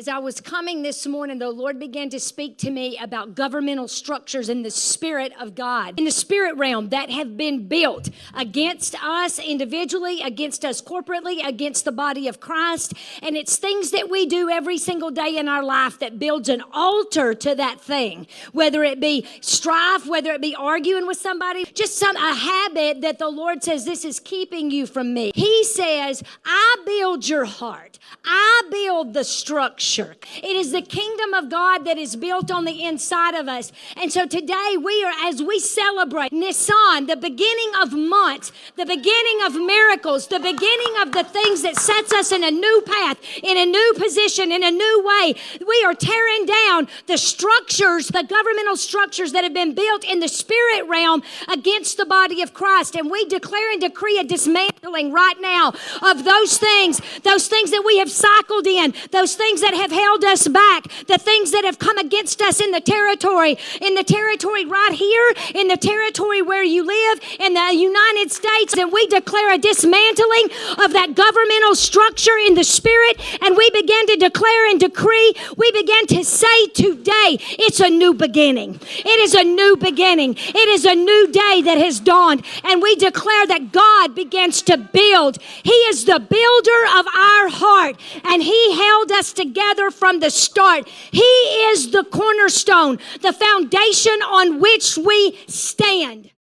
As I was coming this morning, the Lord began to speak to me about governmental structures in the Spirit of God, in the spirit realm that have been built against us individually, against us corporately, against the body of Christ. And it's things that we do every single day in our life that builds an altar to that thing, whether it be strife, whether it be arguing with somebody, just a habit that the Lord says, this is keeping you from me. He says, I build your heart. I build the structure. It is the kingdom of God that is built on the inside of us. And so today as we celebrate Nisan, the beginning of months, the beginning of miracles, the beginning of the things that sets us in a new path, in a new position, in a new way, we are tearing down the structures, the governmental structures that have been built in the spirit realm against the body of Christ. And we declare and decree a dismantling right now of those things that we have cycled in, those things that have held us back, the things that have come against us in the territory right here, in the territory where you live, in the United States. And we declare a dismantling of that governmental structure in the spirit. And we begin to declare and decree, we begin to say today, it's a new beginning. It is a new beginning. It is a new day that has dawned. And we declare that God begins to build. He is the builder of our heart. And He held us together from the start. He is the cornerstone, the foundation on which we stand.